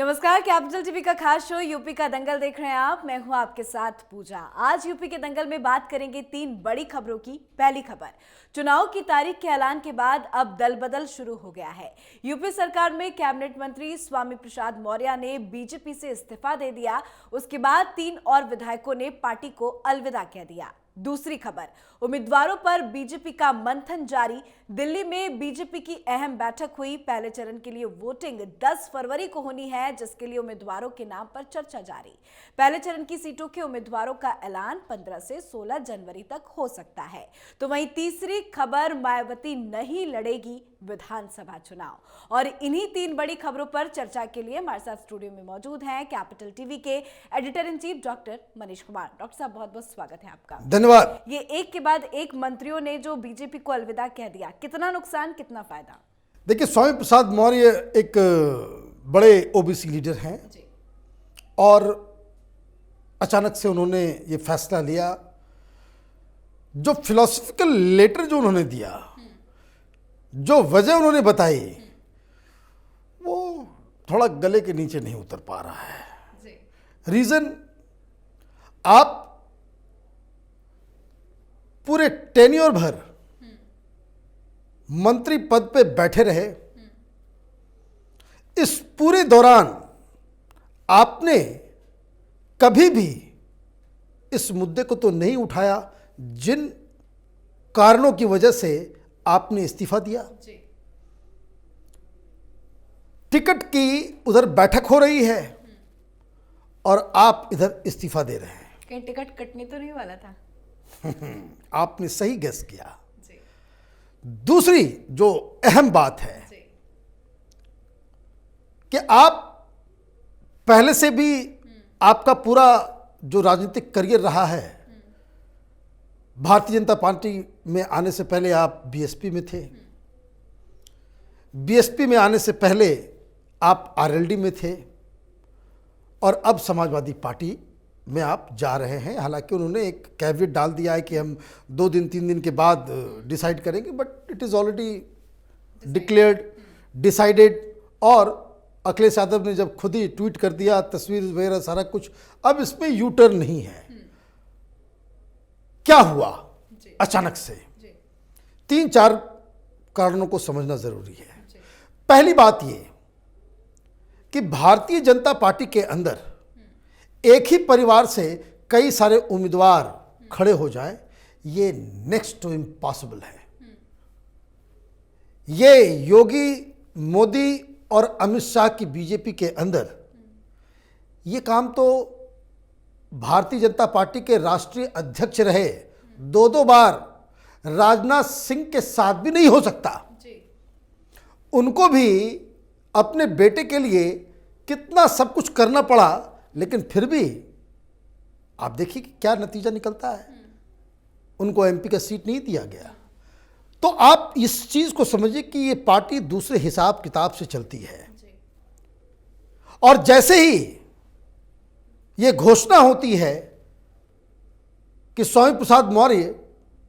नमस्कार, capital TV का खास शो यूपी का दंगल देख रहे हैं आप। मैं हूं आपके साथ पूजा। आज यूपी के दंगल में बात करेंगे 3 बड़ी खबरों की। पहली खबर, चुनाव की तारीख के ऐलान के बाद अब दल बदल शुरू हो गया है। यूपी सरकार में कैबिनेट मंत्री स्वामी प्रसाद मौर्य ने बीजेपी से इस्तीफा दे दिया। उसके बाद 3 और विधायकों ने पार्टी को अलविदा कह दिया। दूसरी खबर, उम्मीदवारों पर बीजेपी का मंथन जारी। दिल्ली में बीजेपी की अहम बैठक हुई। पहले चरण के लिए वोटिंग 10 फरवरी को होनी है, जिसके लिए उम्मीदवारों के नाम पर चर्चा जारी। पहले चरण की सीटों के उम्मीदवारों का ऐलान 15 से 16 जनवरी तक हो सकता है। तो वहीं तीसरी खबर, मायावती नहीं लड़ेगी विधानसभा चुनाव। और इन्हीं 3 बड़ी खबरों पर चर्चा के लिए हमारे साथ स्टूडियो में मौजूद हैं कैपिटल टीवी के editor in chief doctor Manish Kumar. Doctor साहब, बहुत बहुत स्वागत है आपका। धन्यवाद। ये एक के बाद एक मंत्रियों ने जो बीजेपी को अलविदा कह दिया, कितना नुकसान कितना फायदा? देखिए, स्वामी प्रसाद मौर्य एक बड़े ओबीसी लीडर हैं और अचानक से उन्होंने ये फैसला लिया। जो फिलोसफिकल लेटर जो उन्होंने दिया, जो वजह उन्होंने बताई, वो थोड़ा गले के नीचे नहीं उतर पा रहा है। रीजन, आप पूरे टेन्योर भर मंत्री पद पे बैठे रहे। इस पूरे दौरान आपने कभी भी इस मुद्दे को तो नहीं उठाया जिन कारणों की वजह से आपने इस्तीफा दिया। टिकट की उधर बैठक हो रही है और आप इधर इस्तीफा दे रहे हैं। कहीं टिकट कटने तो नहीं वाला था? आपने सही गेस किया। दूसरी जो अहम बात है कि आप पहले से भी आपका पूरा जो राजनीतिक करियर रहा है, भारतीय जनता पार्टी में आने से पहले आप बीएसपी में थे, बीएसपी में आने से पहले आप आरएलडी में थे और अब समाजवादी पार्टी में आप जा रहे हैं। हालांकि उन्होंने एक कैविएट डाल दिया है कि हम 2 दिन 3 दिन के बाद डिसाइड करेंगे, but it is already declared, decided. और अखिलेश यादव ने जब खुद ही ट्वीट कर दिया, तस्वीर वगैरह सारा कुछ, अब इसमें यू टर्न नहीं है। क्या हुआ अचानक से? 3-4 कारणों को समझना जरूरी है। पहली बात ये कि भारतीय जनता पार्टी के अंदर एक ही परिवार से कई सारे उम्मीदवार खड़े हो जाएं, ये नेक्स्ट टू इम्पॉसिबल है। ये योगी, मोदी और अमित शाह की बीजेपी के अंदर ये काम तो भारतीय जनता पार्टी के राष्ट्रीय अध्यक्ष रहे 2 बार राजनाथ सिंह के साथ भी नहीं हो सकता। उनको भी अपने बेटे के लिए कितना सब कुछ करना पड़ा, लेकिन फिर भी आप देखिए कि क्या नतीजा निकलता है। उनको एमपी का सीट नहीं दिया गया। तो आप इस चीज को समझिए कि ये पार्टी दूसरे हिसाब किताब से चलती है। और जैसे ही ये घोषणा होती है कि स्वामी प्रसाद मौर्य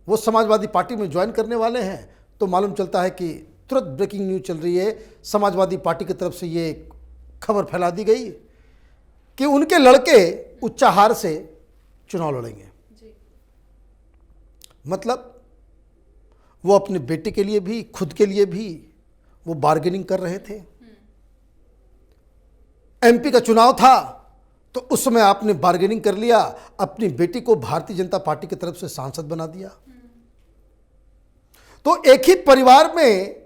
वो समाजवादी पार्टी में ज्वाइन करने वाले हैं, तो मालूम चलता है कि तुरंत ब्रेकिंग न्यूज चल रही है। समाजवादी पार्टी की तरफ से ये खबर फैला दी गई कि उनके लड़के उच्चाहार से चुनाव लड़ेंगे। मतलब वो अपने बेटे के लिए भी, खुद के लिए भी वो बार्गेनिंग कर रहे थे। एमपी का चुनाव था तो उस समय आपने बार्गेनिंग कर लिया, अपनी बेटी को भारतीय जनता पार्टी की तरफ से सांसद बना दिया। तो एक ही परिवार में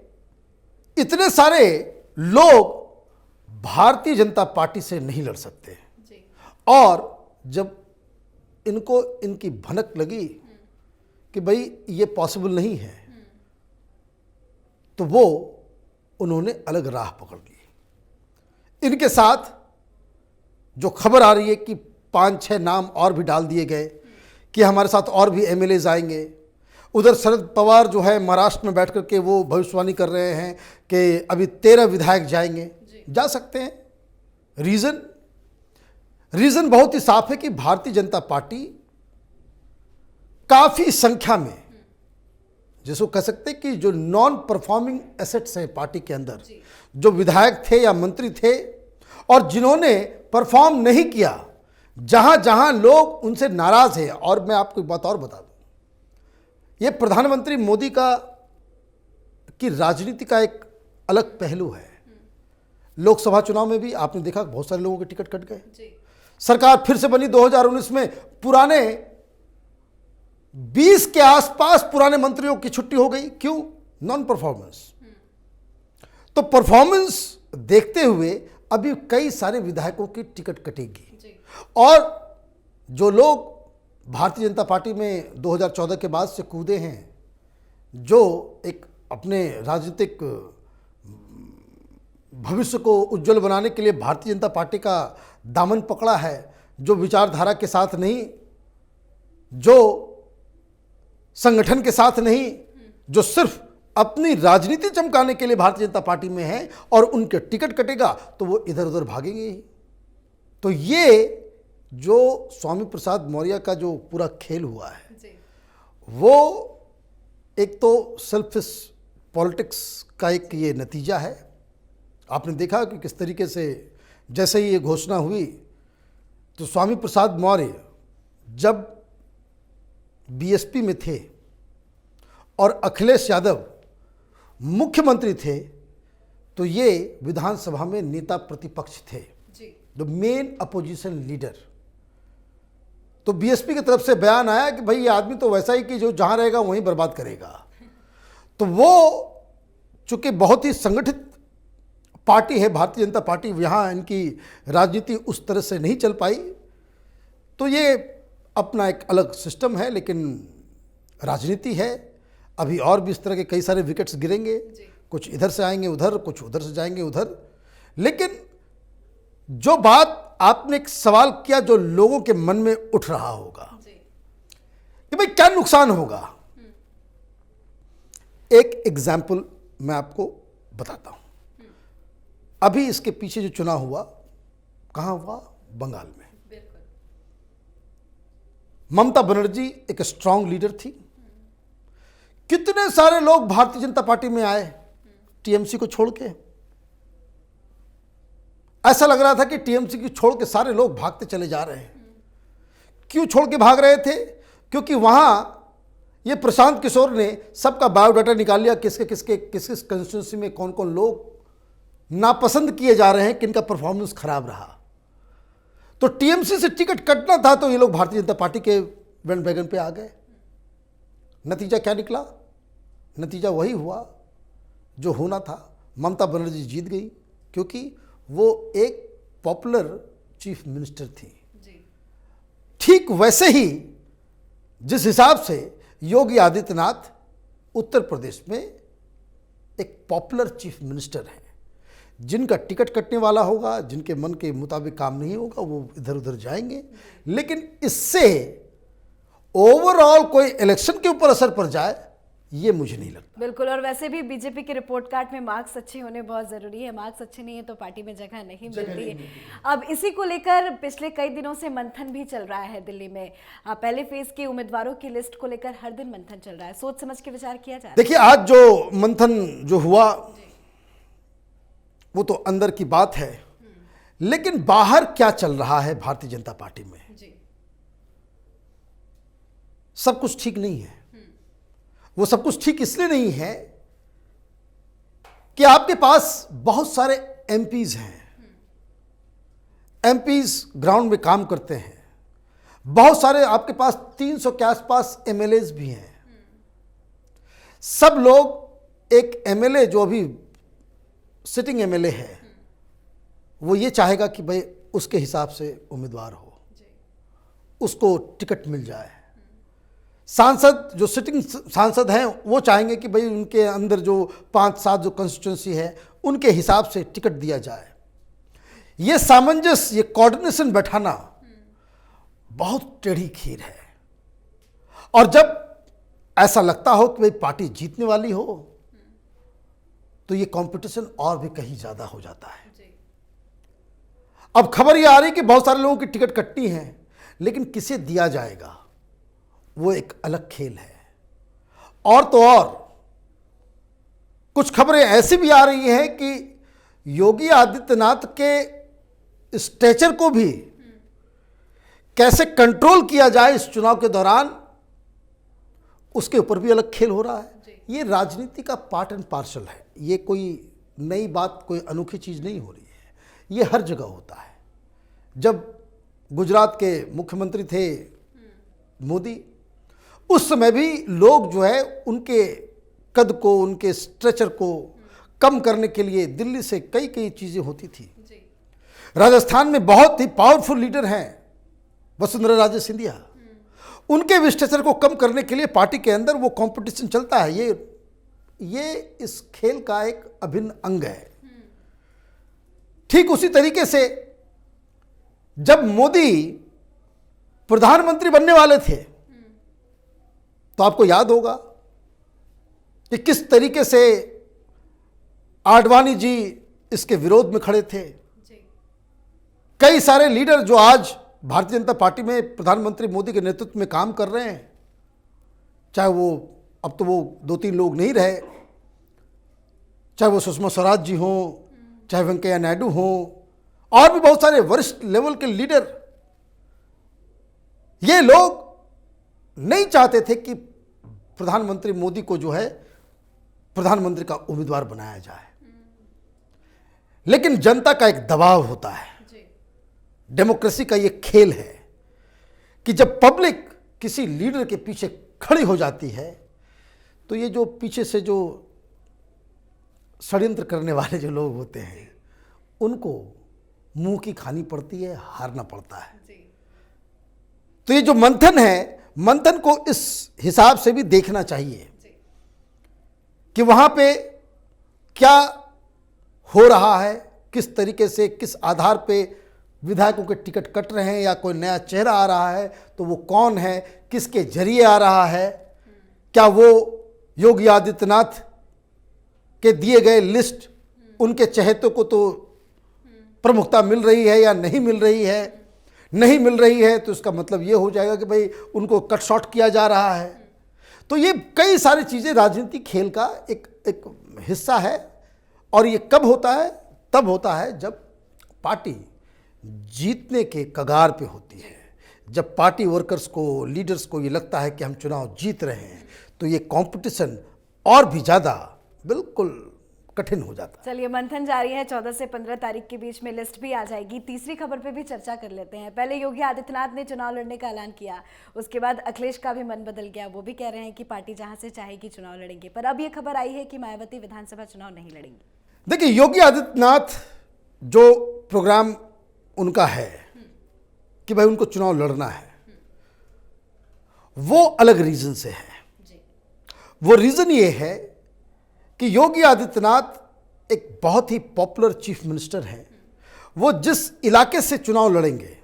इतने सारे लोग भारतीय जनता पार्टी से नहीं लड़ सकते। और जब इनको इनकी भनक लगी कि भाई ये पॉसिबल नहीं है, तो वो उन्होंने अलग राह पकड़ ली। इनके साथ जो खबर आ रही है कि 5-6 नाम और भी डाल दिए गए कि हमारे साथ और भी एमएलएज आएंगे। उधर शरद पवार जो है महाराष्ट्र में बैठ कर के वो भविष्यवाणी कर रहे हैं कि अभी 13 विधायक जाएंगे। जा सकते हैं। रीजन बहुत ही साफ है कि भारतीय जनता पार्टी काफी संख्या में, जिसको कह सकते हैं कि जो नॉन परफॉर्मिंग एसेट्स हैं पार्टी के अंदर, जो विधायक थे या मंत्री थे और जिन्होंने परफॉर्म नहीं किया, जहां जहां लोग उनसे नाराज हैं। और मैं आपको एक बात और बता दूं, ये प्रधानमंत्री मोदी की राजनीति का एक अलग पहलू है। लोकसभा चुनाव में भी आपने देखा बहुत सारे लोगों के टिकट कट गए। सरकार फिर से बनी 2019 में, पुराने 20 के आसपास पुराने मंत्रियों की छुट्टी हो गई। क्यों? Non performance. तो परफॉर्मेंस देखते हुए अभी कई सारे विधायकों की टिकट कटेगी। और जो लोग भारतीय जनता पार्टी में 2014 के बाद से कूदे हैं, जो एक अपने राजनीतिक भविष्य को उज्जवल बनाने के लिए भारतीय जनता पार्टी का दामन पकड़ा है, जो विचारधारा के साथ नहीं, जो संगठन के साथ नहीं, जो सिर्फ अपनी राजनीति चमकाने के लिए भारतीय जनता पार्टी में है, और उनके टिकट कटेगा तो वो इधर उधर भागेंगे ही। तो ये जो स्वामी प्रसाद मौर्य का जो पूरा खेल हुआ है, वो एक तो सेल्फिश पॉलिटिक्स का एक ये नतीजा है। आपने देखा कि किस तरीके से जैसे ही ये घोषणा हुई, तो स्वामी प्रसाद मौर्य जब बीएसपी में थे और अखिलेश यादव मुख्यमंत्री थे, तो ये विधानसभा में नेता प्रतिपक्ष थे, द मेन अपोजिशन लीडर। तो बीएसपी की तरफ से बयान आया कि भाई ये आदमी तो वैसा ही कि जो जहां रहेगा वहीं बर्बाद करेगा। तो वो चूंकि बहुत ही संगठित पार्टी है भारतीय जनता पार्टी, यहाँ इनकी राजनीति उस तरह से नहीं चल पाई। तो ये अपना एक अलग सिस्टम है, लेकिन राजनीति है। अभी और भी इस तरह के कई सारे विकेट्स गिरेंगे, कुछ इधर से आएंगे उधर, कुछ उधर से जाएंगे उधर। लेकिन जो बात आपने एक सवाल किया जो लोगों के मन में उठ रहा होगा कि भाई क्या नुकसान होगा, एक एग्जाम्पल मैं आपको बताता हूं। अभी इसके पीछे जो चुनाव हुआ, कहां हुआ? बंगाल में। ममता बनर्जी एक स्ट्रांग लीडर थी। कितने सारे लोग भारतीय जनता पार्टी में आए टीएमसी को छोड़ के। ऐसा लग रहा था कि टीएमसी को छोड़ के सारे लोग भागते चले जा रहे हैं। क्यों छोड़ के भाग रहे थे? क्योंकि वहां ये प्रशांत किशोर ने सबका बायोडाटा निकाल लिया, किसके किसके किस किस कंस्टिट्यूंसी में कौन कौन लोग नापसंद किए जा रहे हैं, किनका परफॉर्मेंस खराब रहा। तो टीएमसी से टिकट कटना था, तो ये लोग भारतीय जनता पार्टी के बैंडवैगन पे आ गए। नतीजा क्या निकला? नतीजा वही हुआ जो होना था। ममता बनर्जी जीत गई, क्योंकि वो एक पॉपुलर चीफ मिनिस्टर थी। ठीक वैसे ही जिस हिसाब से योगी आदित्यनाथ उत्तर प्रदेश में एक पॉपुलर चीफ मिनिस्टर हैं, जिनका टिकट कटने वाला होगा, जिनके मन के मुताबिक काम नहीं होगा, वो इधर उधर जाएंगे। लेकिन इससे ओवरऑल कोई इलेक्शन के ऊपर असर पड़ जाए, ये मुझे नहीं लगता। बिल्कुल। और वैसे भी बीजेपी के रिपोर्ट कार्ड में मार्क्स अच्छे होने बहुत जरूरी है। मार्क्स अच्छे नहीं है तो पार्टी में जगह नहीं मिलती है। अब इसी को लेकर पिछले कई दिनों से मंथन भी चल रहा है दिल्ली में। पहले फेज के उम्मीदवारों की लिस्ट को लेकर हर दिन मंथन चल रहा है। सोच समझ के विचार किया जा रहा है। देखिए, आज जो मंथन जो हुआ वो तो अंदर की बात है, लेकिन बाहर क्या चल रहा है भारतीय जनता पार्टी में, सब कुछ ठीक नहीं है। वो सब कुछ ठीक इसलिए नहीं है कि आपके पास बहुत सारे एमपीज हैं। एमपीज ग्राउंड में काम करते हैं। बहुत सारे आपके पास 300 के आसपास एमएलएज भी हैं। सब लोग एक एमएलए जो अभी सिटिंग एमएलए है, वो ये चाहेगा कि भाई उसके हिसाब से उम्मीदवार हो, उसको टिकट मिल जाए। सांसद जो सिटिंग सांसद हैं, वो चाहेंगे कि भाई उनके अंदर जो 5-7 जो कंस्टिट्यूंसी है, उनके हिसाब से टिकट दिया जाए। ये सामंजस्य, ये कोऑर्डिनेशन बैठाना बहुत टेढ़ी खीर है। और जब ऐसा लगता हो कि भाई पार्टी जीतने वाली हो, तो ये कंपटीशन और भी कहीं ज्यादा हो जाता है। अब खबर ये आ रही कि बहुत सारे लोगों की टिकट कटनी है, लेकिन किसे दिया जाएगा वो एक अलग खेल है। और तो और कुछ खबरें ऐसी भी आ रही हैं कि योगी आदित्यनाथ के स्ट्रेचर को भी कैसे कंट्रोल किया जाए इस चुनाव के दौरान, उसके ऊपर भी अलग खेल हो रहा है। ये राजनीति का पार्ट एंड पार्सल है, ये कोई नई बात, कोई अनोखी चीज़ नहीं हो रही है, ये हर जगह होता है। जब गुजरात के मुख्यमंत्री थे मोदी, उस समय भी लोग जो है उनके कद को, उनके स्ट्रेचर को कम करने के लिए दिल्ली से कई कई चीज़ें होती थी। राजस्थान में बहुत ही पावरफुल लीडर हैं वसुंधरा राजे सिंधिया, उनके विस्टेचर को कम करने के लिए पार्टी के अंदर वो कंपटीशन चलता है। ये इस खेल का एक अभिन्न अंग है। ठीक उसी तरीके से जब मोदी प्रधानमंत्री बनने वाले थे तो आपको याद होगा कि किस तरीके से आडवाणी जी इसके विरोध में खड़े थे। कई सारे लीडर जो आज भारतीय जनता पार्टी में प्रधानमंत्री मोदी के नेतृत्व में काम कर रहे हैं, चाहे वो अब तो वो 2-3 लोग नहीं रहे, चाहे वो सुषमा स्वराज जी हों, चाहे वेंकैया नायडू हों, और भी बहुत सारे वरिष्ठ लेवल के लीडर, ये लोग नहीं चाहते थे कि प्रधानमंत्री मोदी को जो है प्रधानमंत्री का उम्मीदवार बनाया जाए। लेकिन जनता का एक दबाव होता है, डेमोक्रेसी का ये खेल है कि जब पब्लिक किसी लीडर के पीछे खड़ी हो जाती है तो ये जो पीछे से जो षड्यंत्र करने वाले जो लोग होते हैं उनको मुंह की खानी पड़ती है, हारना पड़ता है। तो ये जो मंथन है, मंथन को इस हिसाब से भी देखना चाहिए कि वहां पे क्या हो रहा है, किस तरीके से, किस आधार पे विधायकों के टिकट कट रहे हैं, या कोई नया चेहरा आ रहा है तो वो कौन है, किसके जरिए आ रहा है, क्या वो योगी आदित्यनाथ के दिए गए लिस्ट उनके चहेतों को तो प्रमुखता मिल रही है या नहीं मिल रही है। नहीं मिल रही है तो इसका मतलब ये हो जाएगा कि भाई उनको कट शॉर्ट किया जा रहा है। तो ये कई सारी चीज़ें राजनीतिक खेल का एक हिस्सा है। और ये कब होता है? तब होता है जब पार्टी जीतने के कगार पे होती है, जब पार्टी वर्कर्स को, लीडर्स को ये लगता है कि हम चुनाव जीत रहे हैं, तो ये कंपटीशन और भी ज़्यादा बिल्कुल कठिन हो जाता है। चलिए, मंथन जारी है, 14 से 15 तारीख के बीच में लिस्ट भी आ जाएगी। तीसरी खबर पे भी चर्चा कर लेते हैं। पहले योगी आदित्यनाथ ने चुनाव लड़ने का ऐलान किया, उसके बाद अखिलेश का भी मन बदल गया, वो भी कह रहे हैं कि पार्टी जहां से चाहेगी चुनाव लड़ेंगे। पर अब ये खबर आई है कि मायावती विधानसभा चुनाव नहीं लड़ेंगी। देखिए, योगी आदित्यनाथ जो प्रोग्राम उनका है कि भाई उनको चुनाव लड़ना है, वो अलग रीजन से है। वो रीजन ये है कि योगी आदित्यनाथ एक बहुत ही पॉपुलर चीफ मिनिस्टर हैं। वो जिस इलाके से चुनाव लड़ेंगे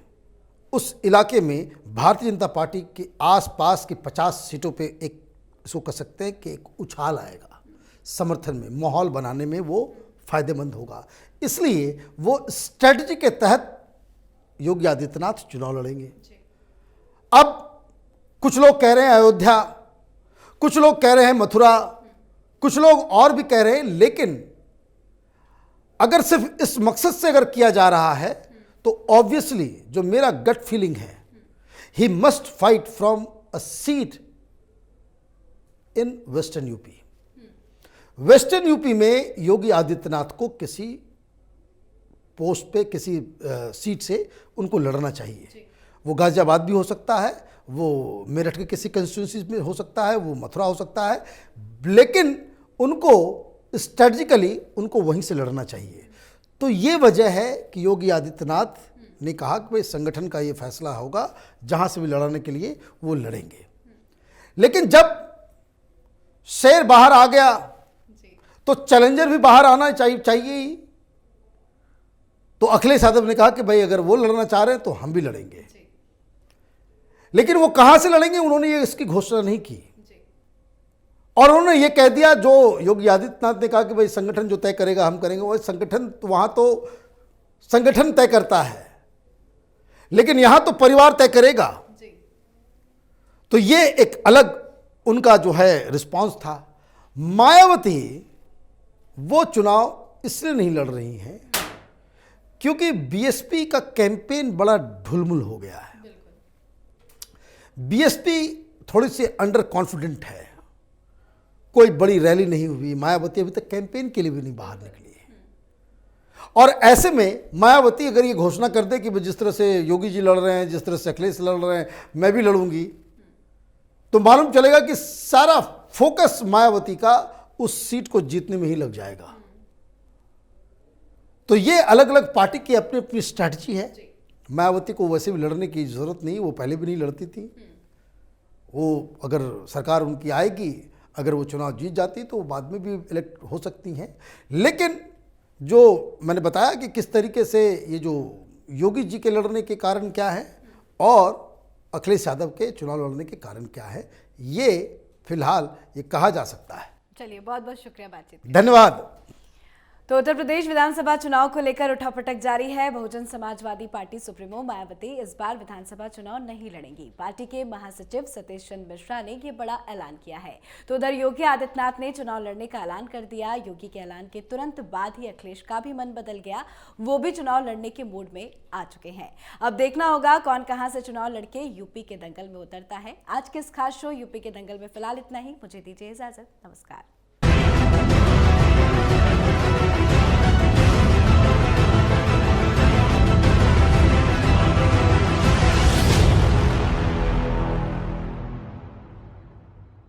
उस इलाके में भारतीय जनता पार्टी के आसपास की 50 सीटों पे एक, इसको कह सकते हैं कि एक उछाल आएगा, समर्थन में, माहौल बनाने में वो फायदेमंद होगा। इसलिए वो स्ट्रेटजी के तहत योगी आदित्यनाथ चुनाव लड़ेंगे। अब कुछ लोग कह रहे हैं अयोध्या, कुछ लोग कह रहे हैं मथुरा, कुछ लोग और भी कह रहे हैं। लेकिन अगर सिर्फ इस मकसद से अगर किया जा रहा है तो ऑब्वियसली जो मेरा गट फीलिंग है, he must fight from a seat in western UP. Western UP में योगी आदित्यनाथ को किसी पोस्ट पे, किसी सीट से उनको लड़ना चाहिए। वो गाजियाबाद भी हो सकता है, वो मेरठ के किसी कंस्टिट्यूंसी में हो सकता है, वो मथुरा हो सकता है, लेकिन उनको स्ट्रेटजिकली उनको वहीं से लड़ना चाहिए। तो ये वजह है कि योगी आदित्यनाथ ने कहा कि भाई संगठन का ये फैसला होगा, जहाँ से भी लड़ने के लिए वो लड़ेंगे। लेकिन जब शेर बाहर आ गया तो चैलेंजर भी बाहर आना चाहिए ही। तो अखिलेश यादव ने कहा कि भाई अगर वो लड़ना चाह रहे हैं तो हम भी लड़ेंगे। लेकिन वो कहां से लड़ेंगे उन्होंने ये इसकी घोषणा नहीं की। और उन्होंने ये कह दिया, जो योगी आदित्यनाथ ने कहा कि भाई संगठन जो तय करेगा हम करेंगे, वो संगठन तो वहां तो संगठन तय करता है, लेकिन यहां तो परिवार तय करेगा। तो ये एक अलग उनका जो है रिस्पांस था। मायावती वो चुनाव इसलिए नहीं लड़ रही हैं क्योंकि बीएसपी का कैंपेन बड़ा ढुलमुल हो गया है। बीएसपी थोड़ी सी अंडर कॉन्फिडेंट है, कोई बड़ी रैली नहीं हुई, मायावती अभी तक कैंपेन के लिए भी नहीं बाहर निकली है। और ऐसे में मायावती अगर ये घोषणा कर दे कि जिस तरह से योगी जी लड़ रहे हैं, जिस तरह से अखिलेश लड़ रहे हैं, मैं भी लड़ूंगी, तो मालूम चलेगा कि सारा फोकस मायावती का उस सीट को जीतने में ही लग जाएगा। तो ये अलग अलग पार्टी की अपनी अपनी स्ट्रैटेजी है। मायावती को वैसे भी लड़ने की जरूरत नहीं, वो पहले भी नहीं लड़ती थी। वो अगर सरकार उनकी आएगी, अगर वो चुनाव जीत जाती तो बाद में भी इलेक्ट हो सकती हैं। लेकिन जो मैंने बताया कि किस तरीके से ये जो योगी जी के लड़ने के कारण क्या है और अखिलेश यादव के चुनाव लड़ने के कारण क्या है, ये फिलहाल ये कहा जा सकता है। चलिए, बहुत बहुत शुक्रिया बातचीत। धन्यवाद। तो उत्तर प्रदेश विधानसभा चुनाव को लेकर उठापटक जारी है। बहुजन समाजवादी पार्टी सुप्रीमो मायावती इस बार विधानसभा चुनाव नहीं लड़ेंगी। पार्टी के महासचिव सतीश चंद्र मिश्रा ने ये बड़ा ऐलान किया है। तो उधर योगी आदित्यनाथ ने चुनाव लड़ने का ऐलान कर दिया। योगी के ऐलान के तुरंत बाद ही अखिलेश का भी मन बदल गया, वो भी चुनाव लड़ने के मूड में आ चुके हैं। अब देखना होगा कौन कहां से चुनाव लड़के यूपी के दंगल में उतरता है। आज के इस खास शो यूपी के दंगल में फिलहाल इतना ही। मुझे दीजिए इजाजत। नमस्कार।